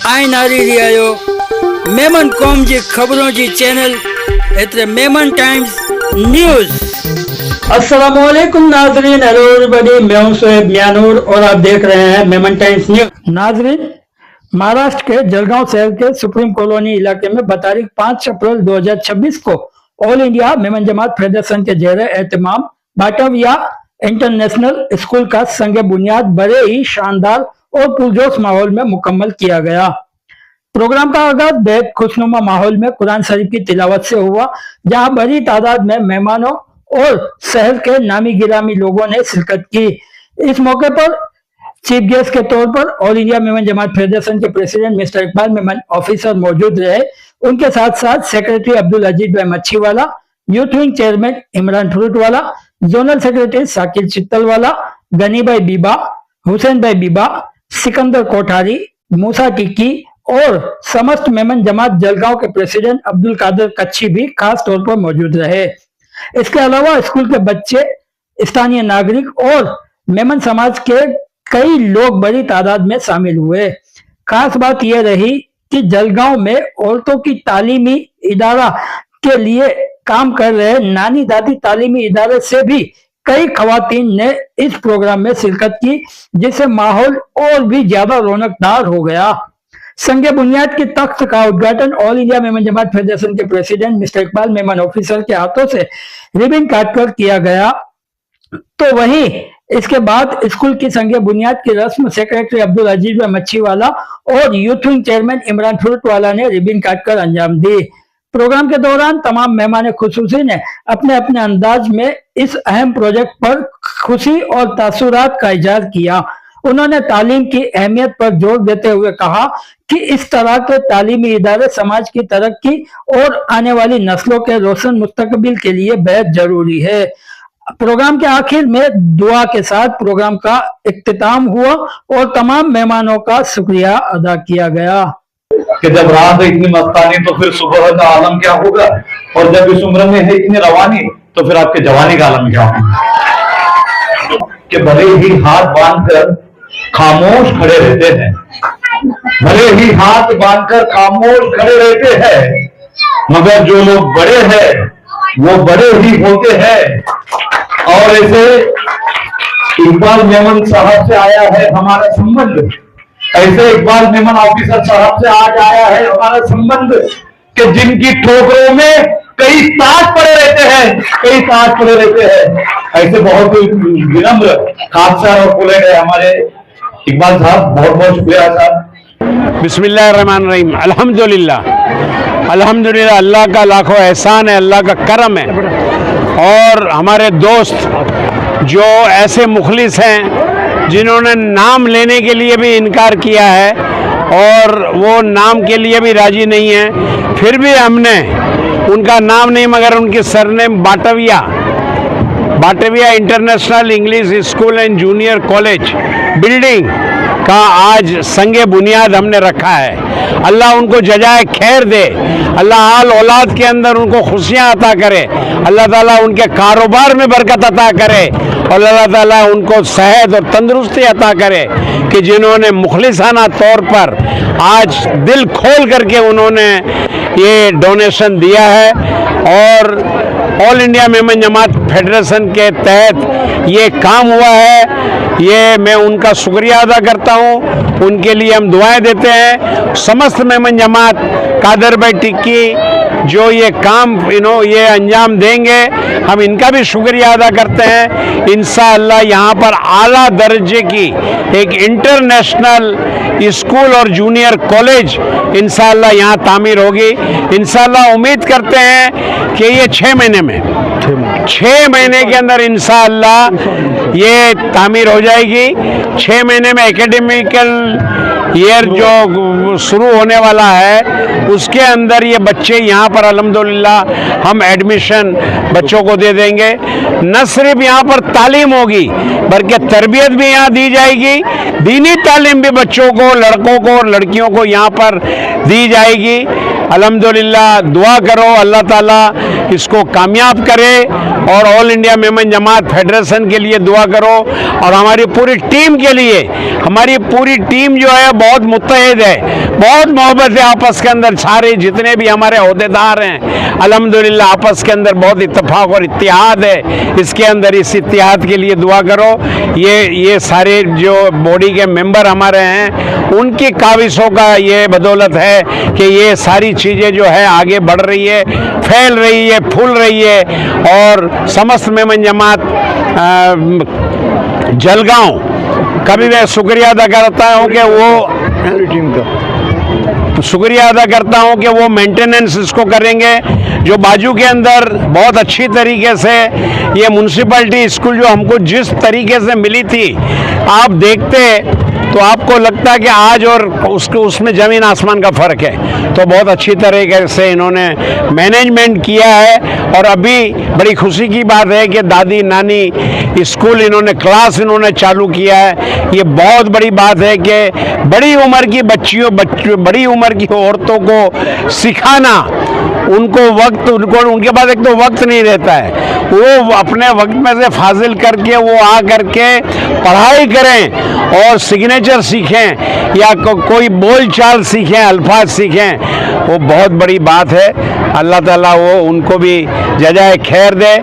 आइन आरी रियायो मेमन कौम जी खबरों जी चैनल एतरे मेमन टाइम्स न्यूज। अस्सलाम वालेकुम नाजरीन, हेलो एवरीबॉडी, मैं हूं शोएब मियानूर और आप देख रहे हैं मेमन टाइम्स न्यूज। नाजरीन, महाराष्ट्र के जलगांव शहर के सुप्रीम कॉलोनी इलाके में बतारीख 5 अप्रैल 2026 को all India Memon Jamaat federation के जेरे एहतमाम बाटविया इंटरनेशनल स्कूल का संग बुनियाद बड़े ही शानदार और पुरजोश माहौल में मुकम्मल किया गया। प्रोग्राम का आगाज बेहद खुशनुमा माहौल में कुरान शरीफ की तिलावत से हुआ, जहां बड़ी तादाद में मेहमानों और शहर के नामी गिरामी लोगों ने शिरकत की। इस मौके पर चीफ गेस्ट के तौर पर all India Memon Jamaat federation के president mister Iqbal Memon officer मौजूद रहे। उनके साथ साथ secretary Abdul Aziz bhai Machhiwala, youth wing chairman Imran Fruitwala, zonal secretary Saqib Chittalwala, Gani bhai Biba, Hussain भाई बीबा, सिकंदर कोठारी, मूसा टिक्की और समस्त मेमन जमात जलगांव के प्रेसिडेंट अब्दुल कादर कच्छी भी खास तौर पर मौजूद रहे। इसके अलावा स्कूल के बच्चे, स्थानीय नागरिक और मेमन समाज के कई लोग बड़ी तादाद में शामिल हुए। खास बात यह रही कि जलगांव में औरतों की तालीमी इदारा के लिए काम कर रहे नानी दादी तालीमी इदारे से भी कई खवातीन ने इस प्रोग्राम में शिरकत की, जिससे माहौल और भी ज्यादा रौनकदार हो गया। संगे बुनियाद की तख्त का उद्घाटन all India Memon Jamaat federation के president mister Iqbal Memon officer के हाथों से रिबन काटकर किया गया। तो वहीं इसके बाद स्कूल की संगे बुनियाद की रस्म सेक्रेटरी अब्दुल अजीज मच्छीवाला और यूथ विंग चेयरमैन इमरान फ्रूटवाला ने रिबन काटकर अंजाम दी। प्रोग्राम के दौरान तमाम मेहमान खुसूसी ने अपने अपने अंदाज में इस अहम प्रोजेक्ट पर खुशी और तासुरात का इजहार किया। उन्होंने तालीम की अहमियत पर जोर देते हुए कहा कि इस तरह के तालीमी इदारे समाज की तरक्की और आने वाली नस्लों के रोशन मुस्तकबिल के लिए बेहद जरूरी है। प्रोग्राम के आखिर में दुआ के साथ प्रोग्राम का इख्तिताम हुआ और तमाम मेहमानों का शुक्रिया अदा किया गया। कि जब रात है इतनी मस्तानी तो फिर सुबह का आलम क्या होगा, और जब इस उम्र में है इतनी रवानी तो फिर आपके जवानी का आलम क्या होगा। कि भले ही हाथ बांधकर खामोश खड़े रहते हैं, भले ही हाथ बांधकर खामोश खड़े रहते हैं, मगर जो लोग बड़े हैं वो बड़े ही होते हैं। और ऐसे इकबाल मेमन साहब से आया है हमारा संबंध, ऐसे इकबाल मेमन ऑफिसर साहब से आज आया है हमारा संबंध, कि जिनकी ठोकरों में कई ताज पड़े रहते हैं, कई ताज पड़े रहते हैं। ऐसे बहुत विनम्र खादसर और बोले गए हमारे इकबाल साहब, बहुत बहुत शुक्रिया साहब। बिस्मिल्लाहिर्रहमानिर्रहीम, अल्हम्दुलिल्लाह अल्हम्दुलिल्लाह, अल्लाह का लाखों एहसान है, अल्लाह का करम है। और हमारे दोस्त जो ऐसे मुखलिस हैं जिन्होंने नाम लेने के लिए भी इनकार किया है और वो नाम के लिए भी राजी नहीं है, फिर भी हमने उनका नाम नहीं मगर उनकी surname Batavia international English school and junior college building का आज संगे बुनियाद हमने रखा है। अल्लाह उनको जजाए खैर दे, अल्लाह हाल औलाद के अंदर उनको खुशियां अता करे, अल्लाह ताला उनके कारोबार में बरकत अता करे और अल्लाह ताला उनको सेहत और तंदुरुस्ती अता करे कि जिन्होंने मुखलिसाना तौर पर आज दिल खोल करके उन्होंने ये डोनेशन दिया है। और all India Memon Jamaat federation के तहत ये काम हुआ है, ये मैं उनका शुक्रिया अदा करता हूँ, उनके लिए हम दुआएं देते हैं। समस्त मेमन जमात कादर भाई टिक्की जो ये काम ये अंजाम देंगे, हम इनका भी शुक्रिया अदा करते हैं। इंशाअल्लाह यहाँ पर आला दर्जे की एक इंटरनेशनल स्कूल और जूनियर कॉलेज इंशाअल्लाह यहाँ तामीर होगी। इंशाअल्लाह उम्मीद करते हैं कि ये 6 महीने के अंदर इंशाअल्लाह ये तामीर हो जाएगी। 6 महीने में एकेडमिकल ईयर जो शुरू होने वाला है उसके अंदर ये बच्चे यहाँ पर अल्हम्दुलिल्लाह हम एडमिशन बच्चों को दे देंगे। न सिर्फ यहाँ पर तालीम होगी बल्कि तरबियत भी यहाँ दी जाएगी, दीनी तालीम भी बच्चों को, लड़कों को और लड़कियों को यहाँ पर दी जाएगी। अल्हम्दुलिल्लाह दुआ करो अल्लाह ताला इसको कामयाब करे और all India Memon Jamaat federation के लिए दुआ करो, और हमारी पूरी टीम के लिए। हमारी पूरी टीम जो है बहुत मुत्तहिद है, बहुत मोहब्बत है आपस के अंदर। सारे जितने भी हमारे ओहदेदार हैं अल्हम्दुलिल्लाह आपस के अंदर बहुत इत्तेफाक और इत्तिहाद है। इसके अंदर इस इत्तिहाद के लिए दुआ करो। ये सारे जो बॉडी के मेंबर हमारे हैं उनकी काविशों का ये बदौलत है कि ये सारी चीज़ें जो है आगे बढ़ रही है, फैल रही है, फूल रही है। और समस्त मेमन जमात जलगांव का भी मैं शुक्रिया अदा करता हूँ कि वो टीम का शुक्रिया अदा करता हूँ कि वो मेंटेनेंस इसको करेंगे। जो बाजू के अंदर बहुत अच्छी तरीके से ये म्यूनसिपैलिटी स्कूल जो हमको जिस तरीके से मिली थी, आप देखते तो आपको लगता है कि आज और उसमें ज़मीन आसमान का फ़र्क है। तो बहुत अच्छी तरीके से इन्होंने मैनेजमेंट किया है। और अभी बड़ी खुशी की बात है कि दादी नानी स्कूल इन्होंने क्लास इन्होंने चालू किया है। ये बहुत बड़ी बात है कि बड़ी उम्र की बड़ी उम्र की औरतों को सिखाना, उनको उनके पास एक तो वक्त नहीं रहता है, वो अपने वक्त में से फाजिल करके वो आ करके पढ़ाई करें और सिग्नेचर सीखें या कोई बोल चाल सीखें, अल्फाज सीखें, वो बहुत बड़ी बात है। अल्लाह ताला वो उनको भी जज़ाए खैर दे।